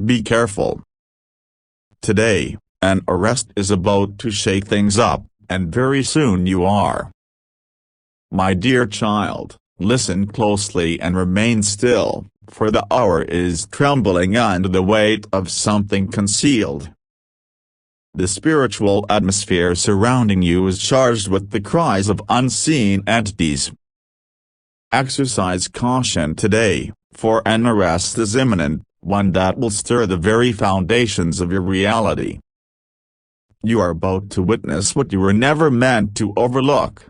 Be careful. Today, an arrest is about to shake things up, and very soon you are. My dear child, listen closely and remain still, for the hour is trembling under the weight of something concealed. The spiritual atmosphere surrounding you is charged with the cries of unseen entities. Exercise caution today, for an arrest is imminent, one that will stir the very foundations of your reality. You are about to witness what you were never meant to overlook.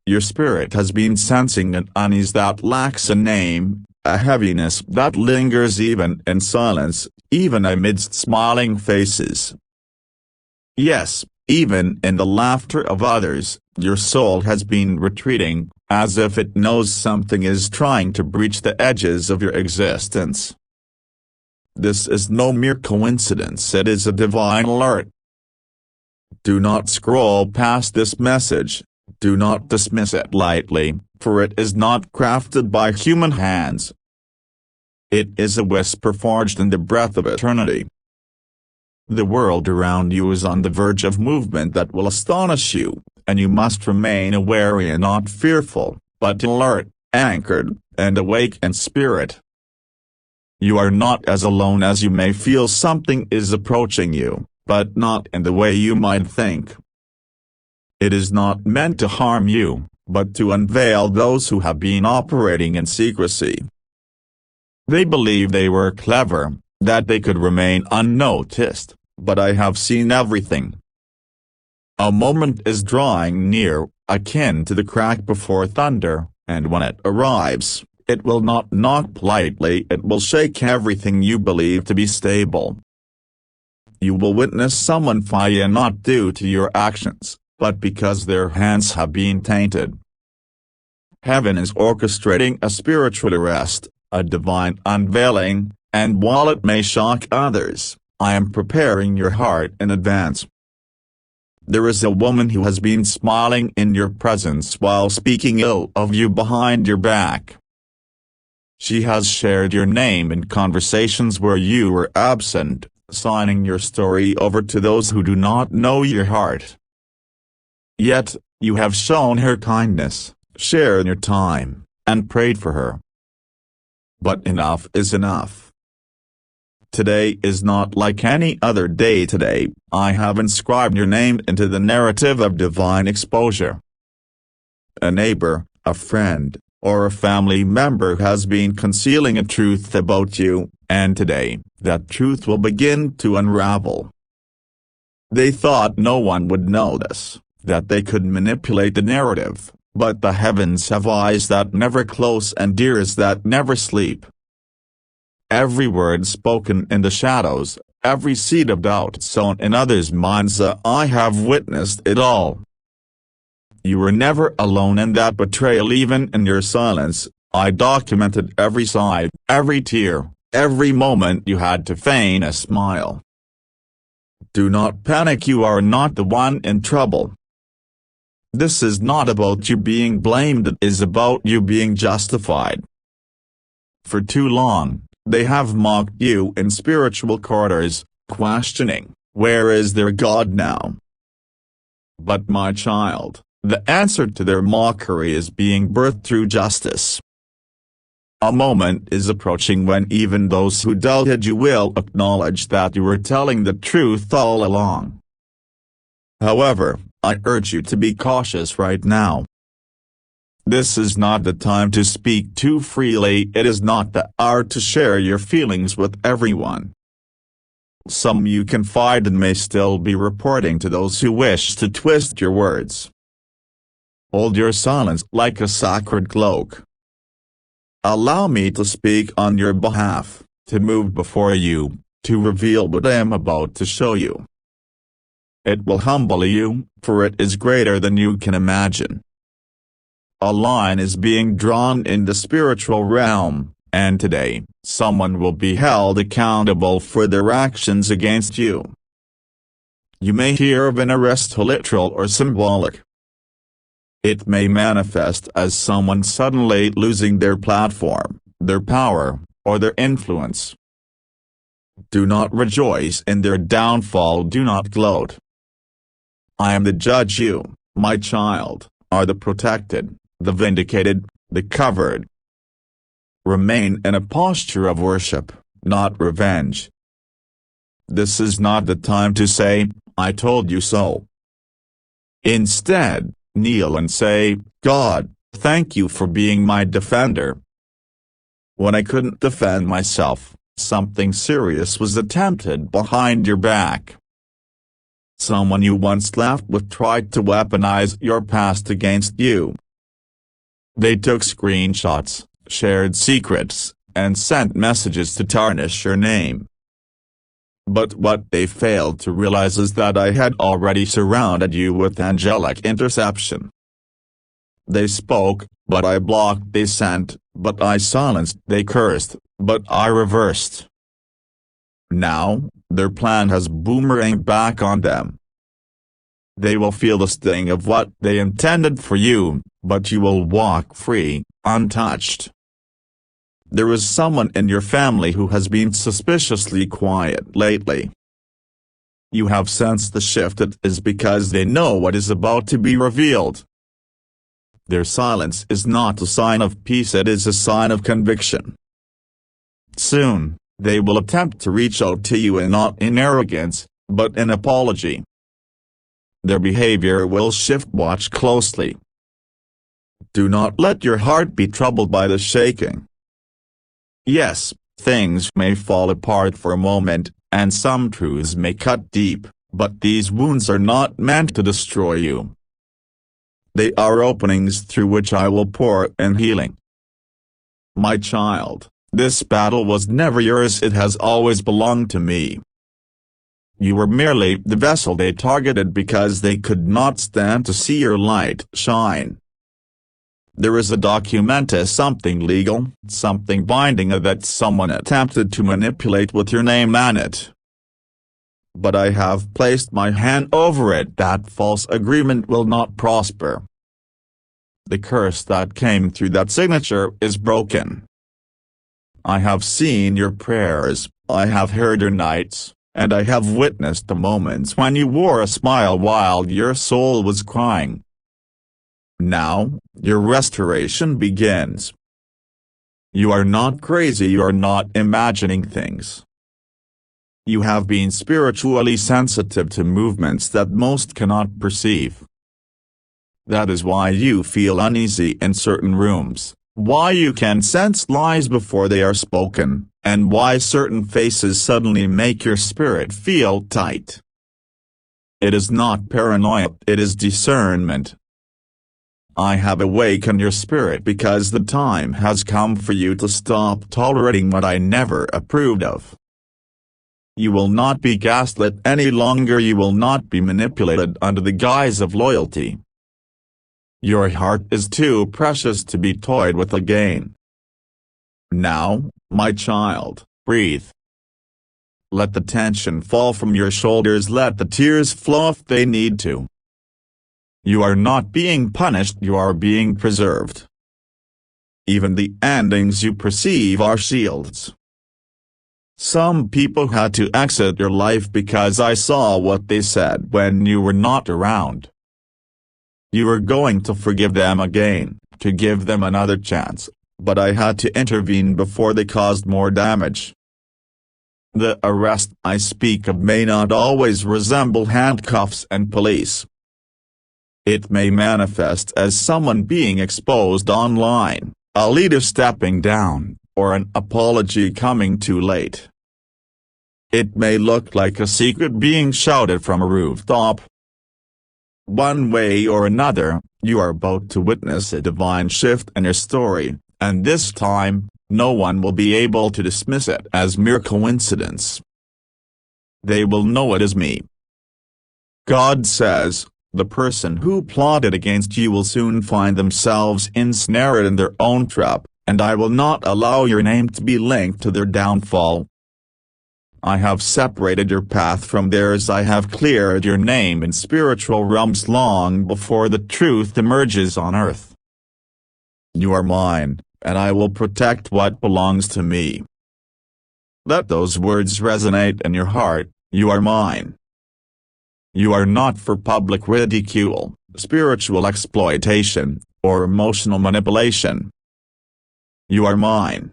Your spirit has been sensing an unease that lacks a name, a heaviness that lingers even in silence, even amidst smiling faces. Yes, even in the laughter of others, your soul has been retreating, as if it knows something is trying to breach the edges of your existence. This is no mere coincidence, it is a divine alert. Do not scroll past this message, do not dismiss it lightly, for it is not crafted by human hands. It is a whisper forged in the breath of eternity. The world around you is on the verge of movement that will astonish you, and you must remain wary and not fearful, but alert, anchored, and awake in spirit. You are not as alone as you may feel. Something is approaching you, but not in the way you might think. It is not meant to harm you, but to unveil those who have been operating in secrecy. They believe they were clever, that they could remain unnoticed, but I have seen everything. A moment is drawing near, akin to the crack before thunder, and when it arrives, it will not knock lightly, it will shake everything you believe to be stable. You will witness someone fire not due to your actions, but because their hands have been tainted. Heaven is orchestrating a spiritual arrest, a divine unveiling, and while it may shock others, I am preparing your heart in advance. There is a woman who has been smiling in your presence while speaking ill of you behind your back. She has shared your name in conversations where you were absent, signing your story over to those who do not know your heart. Yet, you have shown her kindness, shared your time, and prayed for her. But enough is enough. Today is not like any other day. Today, I have inscribed your name into the narrative of divine exposure. A neighbor, a friend, or a family member has been concealing a truth about you, and today, that truth will begin to unravel. They thought no one would know this, that they could manipulate the narrative, but the heavens have eyes that never close and ears that never sleep. Every word spoken in the shadows, every seed of doubt sown in others' minds, I have witnessed it all. You were never alone in that betrayal. Even in your silence, I documented every sigh, every tear, every moment you had to feign a smile. Do not panic, you are not the one in trouble. This is not about you being blamed, it is about you being justified. For too long, they have mocked you in spiritual corridors, questioning, where is their God now? But my child, the answer to their mockery is being birthed through justice. A moment is approaching when even those who doubted you will acknowledge that you were telling the truth all along. However, I urge you to be cautious right now. This is not the time to speak too freely, it is not the hour to share your feelings with everyone. Some you confide in may still be reporting to those who wish to twist your words. Hold your silence like a sacred cloak. Allow me to speak on your behalf, to move before you, to reveal what I am about to show you. It will humble you, for it is greater than you can imagine. A line is being drawn in the spiritual realm, and today, someone will be held accountable for their actions against you. You may hear of an arrest, literal or symbolic. It may manifest as someone suddenly losing their platform, their power, or their influence. Do not rejoice in their downfall, do not gloat. I am the judge, you, my child, are the protected, the vindicated, the covered. Remain in a posture of worship, not revenge. This is not the time to say, I told you so. Instead, kneel and say, God, thank you for being my defender. When I couldn't defend myself, something serious was attempted behind your back. Someone you once laughed with tried to weaponize your past against you. They took screenshots, shared secrets, and sent messages to tarnish your name. But what they failed to realize is that I had already surrounded you with angelic interception. They spoke, but I blocked. They sent, but I silenced. They cursed, but I reversed. Now, their plan has boomeranged back on them. They will feel the sting of what they intended for you, but you will walk free, untouched. There is someone in your family who has been suspiciously quiet lately. You have sensed the shift. It is because they know what is about to be revealed. Their silence is not a sign of peace, it is a sign of conviction. Soon, they will attempt to reach out to you, and not in arrogance, but in apology. Their behavior will shift. Watch closely. Do not let your heart be troubled by the shaking. Yes, things may fall apart for a moment, and some truths may cut deep, but these wounds are not meant to destroy you. They are openings through which I will pour in healing. My child, this battle was never yours, it has always belonged to me. You were merely the vessel they targeted because they could not stand to see your light shine. There is a document, something legal, something binding that someone attempted to manipulate with your name on it. But I have placed my hand over it. That false agreement will not prosper. The curse that came through that signature is broken. I have seen your prayers, I have heard your nights, and I have witnessed the moments when you wore a smile while your soul was crying. Now, your restoration begins. You are not crazy, you are not imagining things. You have been spiritually sensitive to movements that most cannot perceive. That is why you feel uneasy in certain rooms, why you can sense lies before they are spoken, and why certain faces suddenly make your spirit feel tight. It is not paranoia, it is discernment. I have awakened your spirit because the time has come for you to stop tolerating what I never approved of. You will not be gaslit any longer, you will not be manipulated under the guise of loyalty. Your heart is too precious to be toyed with again. Now, my child, breathe. Let the tension fall from your shoulders, let the tears flow if they need to. You are not being punished, you are being preserved. Even the endings you perceive are shields. Some people had to exit your life because I saw what they said when you were not around. You were going to forgive them again, to give them another chance, but I had to intervene before they caused more damage. The arrest I speak of may not always resemble handcuffs and police. It may manifest as someone being exposed online, a leader stepping down, or an apology coming too late. It may look like a secret being shouted from a rooftop. One way or another, you are about to witness a divine shift in your story, and this time, no one will be able to dismiss it as mere coincidence. They will know it is me. God says, the person who plotted against you will soon find themselves ensnared in their own trap, and I will not allow your name to be linked to their downfall. I have separated your path from theirs, I have cleared your name in spiritual realms long before the truth emerges on earth. You are mine, and I will protect what belongs to me. Let those words resonate in your heart. You are mine. You are not for public ridicule, spiritual exploitation, or emotional manipulation. You are mine.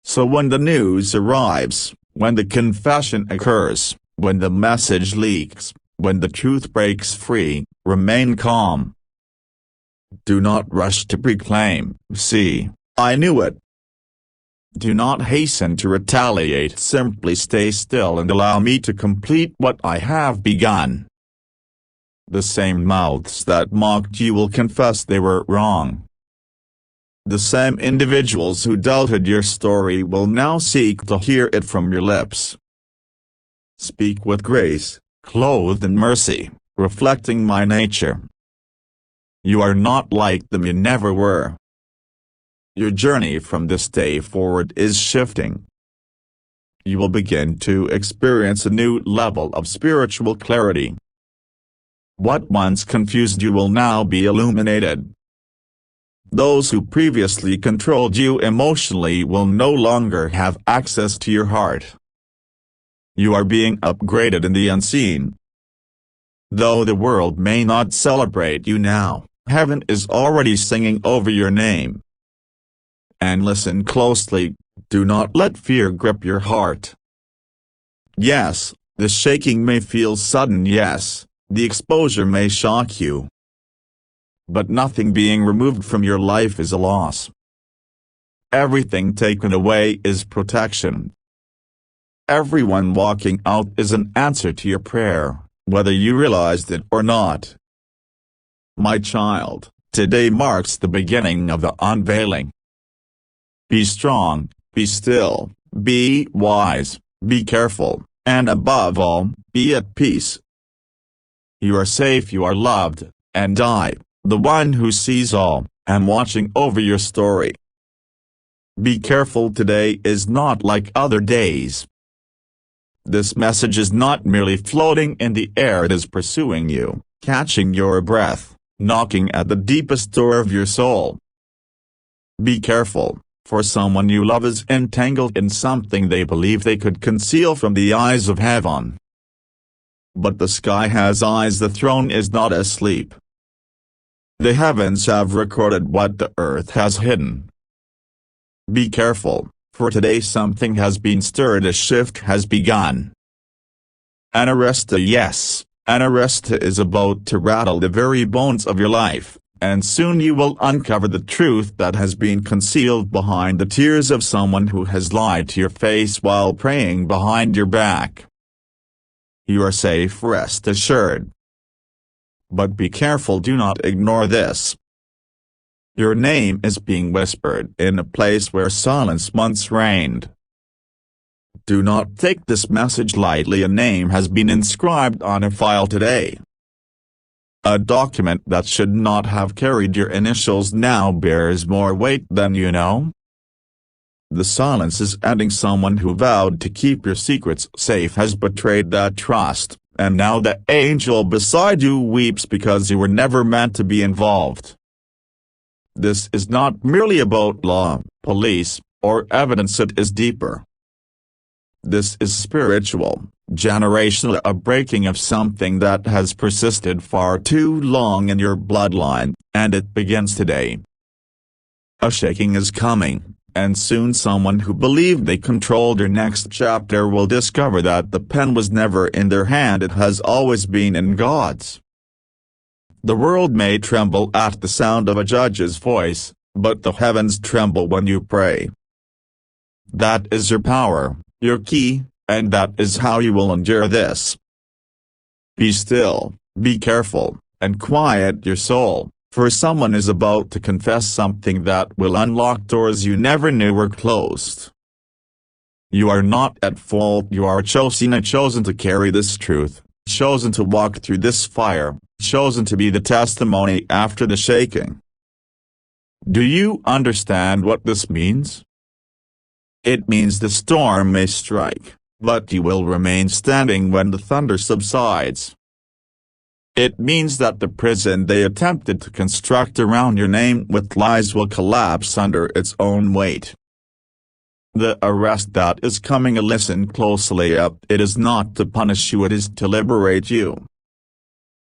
So when the news arrives, when the confession occurs, when the message leaks, when the truth breaks free, remain calm. Do not rush to proclaim, "See, I knew it." Do not hasten to retaliate. Simply stay still and allow me to complete what I have begun. The same mouths that mocked you will confess they were wrong. The same individuals who doubted your story will now seek to hear it from your lips. Speak with grace, clothed in mercy, reflecting my nature. You are not like them, you never were. Your journey from this day forward is shifting. You will begin to experience a new level of spiritual clarity. What once confused you will now be illuminated. Those who previously controlled you emotionally will no longer have access to your heart. You are being upgraded in the unseen. Though the world may not celebrate you now, heaven is already singing over your name. And listen closely, do not let fear grip your heart. Yes, the shaking may feel sudden, yes, the exposure may shock you. But nothing being removed from your life is a loss. Everything taken away is protection. Everyone walking out is an answer to your prayer, whether you realized it or not. My child, today marks the beginning of the unveiling. Be strong, be still, be wise, be careful, and above all, be at peace. You are safe, you are loved, and I, the one who sees all, am watching over your story. Be careful, today is not like other days. This message is not merely floating in the air, it is pursuing you, catching your breath, knocking at the deepest door of your soul. Be careful, for someone you love is entangled in something they believe they could conceal from the eyes of heaven. But the sky has eyes, the throne is not asleep. The heavens have recorded what the earth has hidden. Be careful, for today something has been stirred, a shift has begun. An arrest, yes, an arrest is about to rattle the very bones of your life, and soon you will uncover the truth that has been concealed behind the tears of someone who has lied to your face while praying behind your back. You are safe, rest assured. But be careful, do not ignore this. Your name is being whispered in a place where silence once reigned. Do not take this message lightly, a name has been inscribed on a file today. A document that should not have carried your initials now bears more weight than you know. The silence is ending. Someone who vowed to keep your secrets safe has betrayed that trust, and now the angel beside you weeps because you were never meant to be involved. This is not merely about law, police, or evidence, it is deeper. This is spiritual, generational, a breaking of something that has persisted far too long in your bloodline, and it begins today. A shaking is coming, and soon someone who believed they controlled your next chapter will discover that the pen was never in their hand, it has always been in God's. The world may tremble at the sound of a judge's voice, but the heavens tremble when you pray. That is your power, your key, and that is how you will endure this. Be still, be careful, and quiet your soul, for someone is about to confess something that will unlock doors you never knew were closed. You are not at fault, you are chosen to carry this truth, chosen to walk through this fire, chosen to be the testimony after the shaking. Do you understand what this means? It means the storm may strike, but you will remain standing when the thunder subsides. It means that the prison they attempted to construct around your name with lies will collapse under its own weight. The arrest that is coming, listen closely up. It is not to punish you, it is to liberate you.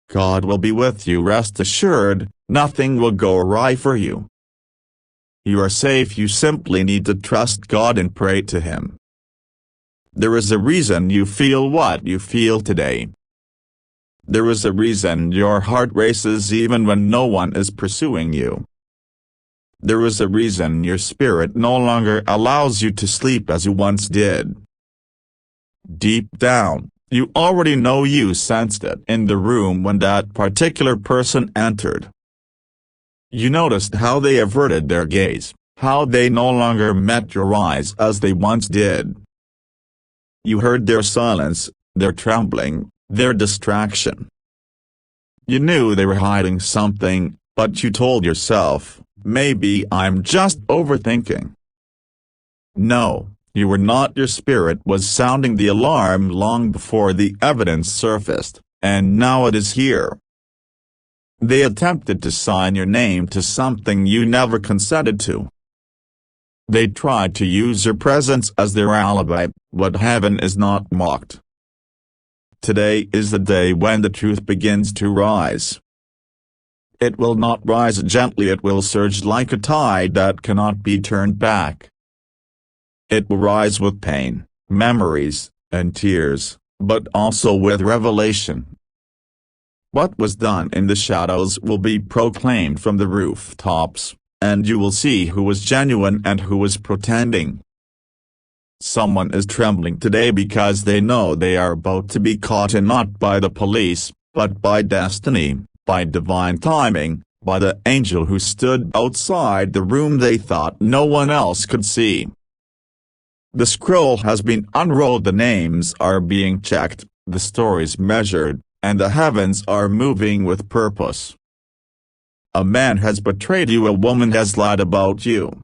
God will be with you, rest assured, nothing will go awry for you. You are safe, you simply need to trust God and pray to Him. There is a reason you feel what you feel today. There is a reason your heart races even when no one is pursuing you. There is a reason your spirit no longer allows you to sleep as you once did. Deep down, you already know you sensed it in the room when that particular person entered. You noticed how they averted their gaze, how they no longer met your eyes as they once did. You heard their silence, their trembling, their distraction. You knew they were hiding something, but you told yourself, maybe I'm just overthinking. No, you were not. Your spirit was sounding the alarm long before the evidence surfaced, and now it is here. They attempted to sign your name to something you never consented to. They tried to use your presence as their alibi, but heaven is not mocked. Today is the day when the truth begins to rise. It will not rise gently, it will surge like a tide that cannot be turned back. It will rise with pain, memories, and tears, but also with revelation. What was done in the shadows will be proclaimed from the rooftops, and you will see who was genuine and who was pretending. Someone is trembling today because they know they are about to be caught, and not by the police, but by destiny, by divine timing, by the angel who stood outside the room they thought no one else could see. The scroll has been unrolled, the names are being checked, the stories measured, and the heavens are moving with purpose. A man has betrayed you, a woman has lied about you.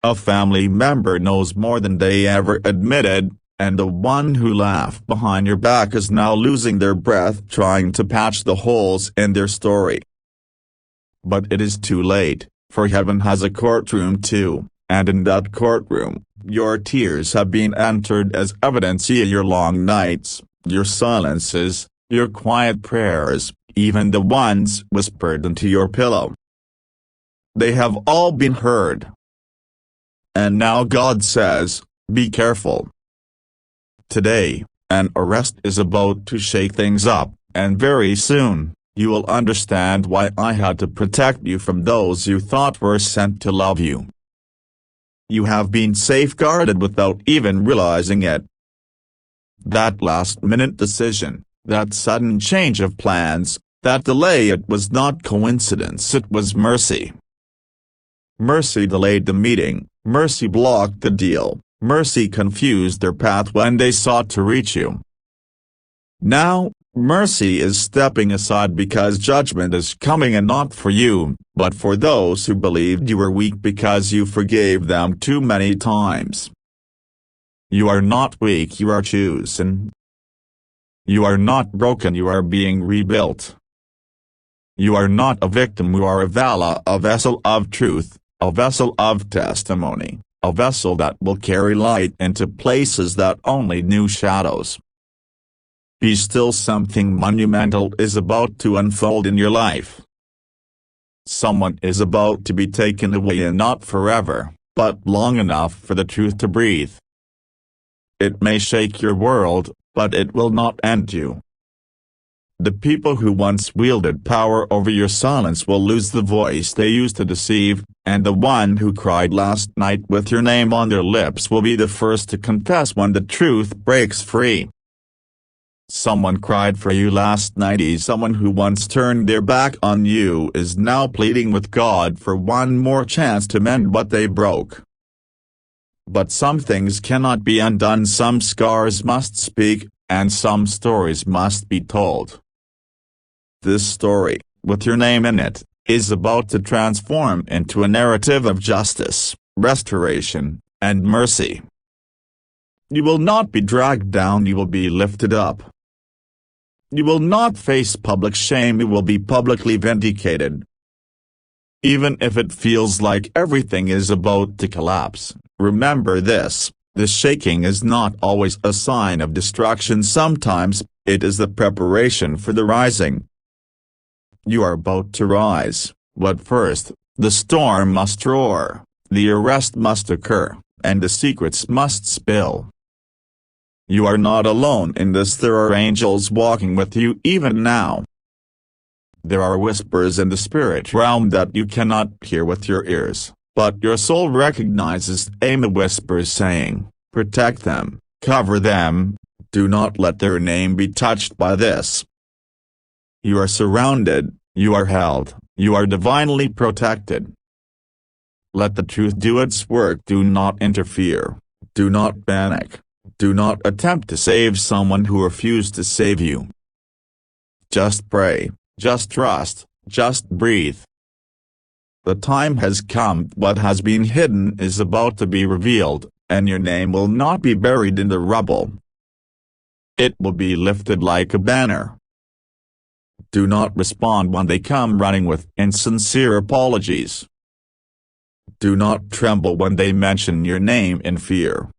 A family member knows more than they ever admitted, and the one who laughed behind your back is now losing their breath trying to patch the holes in their story. But it is too late, for heaven has a courtroom too, and in that courtroom, your tears have been entered as evidence. Your long nights, your silences, your quiet prayers, even the ones whispered into your pillow. They have all been heard. And now God says, be careful. Today, an arrest is about to shake things up, and very soon, you will understand why I had to protect you from those you thought were sent to love you. You have been safeguarded without even realizing it. That last-minute decision, that sudden change of plans, that delay, it was not coincidence, it was mercy. Mercy delayed the meeting, mercy blocked the deal, mercy confused their path when they sought to reach you. Now, mercy is stepping aside because judgment is coming, and not for you, but for those who believed you were weak because you forgave them too many times. You are not weak, you are chosen. You are not broken, you are being rebuilt. You are not a victim, you are a vala, a vessel of truth, a vessel of testimony, a vessel that will carry light into places that only knew shadows. Be still, something monumental is about to unfold in your life. Someone is about to be taken away, and not forever, but long enough for the truth to breathe. It may shake your world, but it will not end you. The people who once wielded power over your silence will lose the voice they used to deceive, and the one who cried last night with your name on their lips will be the first to confess when the truth breaks free. Someone cried for you last night. Someone who once turned their back on you is now pleading with God for one more chance to mend what they broke. But some things cannot be undone, some scars must speak, and some stories must be told. This story, with your name in it, is about to transform into a narrative of justice, restoration, and mercy. You will not be dragged down, you will be lifted up. You will not face public shame, you will be publicly vindicated. Even if it feels like everything is about to collapse, Remember this, the shaking is not always a sign of destruction. Sometimes, it is the preparation for the rising. You are about to rise, but first, the storm must roar, the arrest must occur, and the secrets must spill. You are not alone in this. There are angels walking with you even now. There are whispers in the spirit realm that you cannot hear with your ears, but your soul recognizes the whispers saying, protect them, cover them, do not let their name be touched by this. You are surrounded, you are held, you are divinely protected. Let the truth do its work. Do not interfere, do not panic, do not attempt to save someone who refused to save you. Just pray. Just trust, just breathe. The time has come. What has been hidden is about to be revealed, and your name will not be buried in the rubble. It will be lifted like a banner. Do not respond when they come running with insincere apologies. Do not tremble when they mention your name in fear.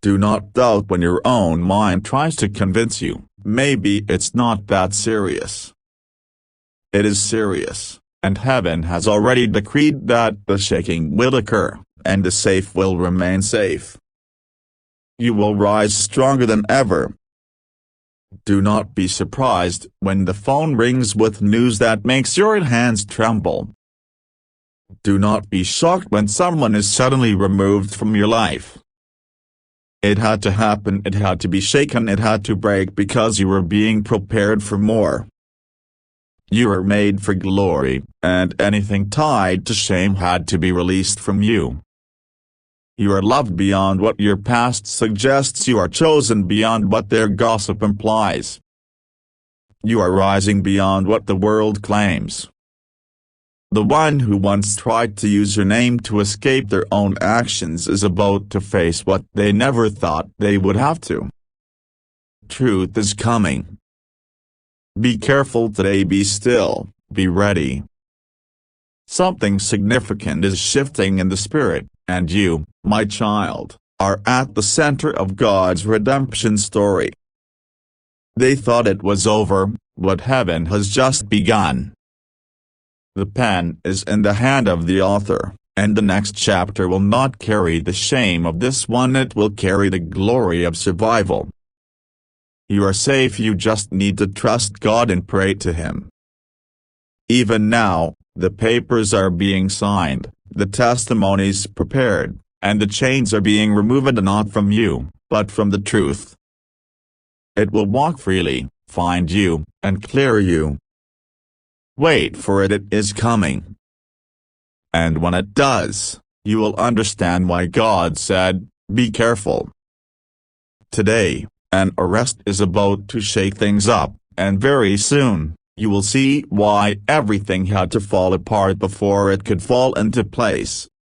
Do not doubt when your own mind tries to convince you, maybe it's not that serious. It is serious, and heaven has already decreed that the shaking will occur, and the safe will remain safe. You will rise stronger than ever. Do not be surprised when the phone rings with news that makes your hands tremble. Do not be shocked when someone is suddenly removed from your life. It had to happen. It had to be shaken. It had to break because you were being prepared for more. You were made for glory, and anything tied to shame had to be released from you. You are loved beyond what your past suggests. You are chosen beyond what their gossip implies. You are rising beyond what the world claims. The one who once tried to use your name to escape their own actions is about to face what they never thought they would have to. Truth is coming. Be careful today. Be still, be ready. Something significant is shifting in the spirit, and you, my child, are at the center of God's redemption story. They thought it was over, but heaven has just begun. The pen is in the hand of the author, and the next chapter will not carry the shame of this one. It will carry the glory of survival. You are safe. You just need to trust God and pray to Him. Even now, the papers are being signed, the testimonies prepared, and the chains are being removed, not from you, but from the truth. It will walk freely, find you, and clear you. Wait for it. It is coming. And when it does, you will understand why God said, be careful. Today, an arrest is about to shake things up, and very soon, you will see why everything had to fall apart before it could fall into place.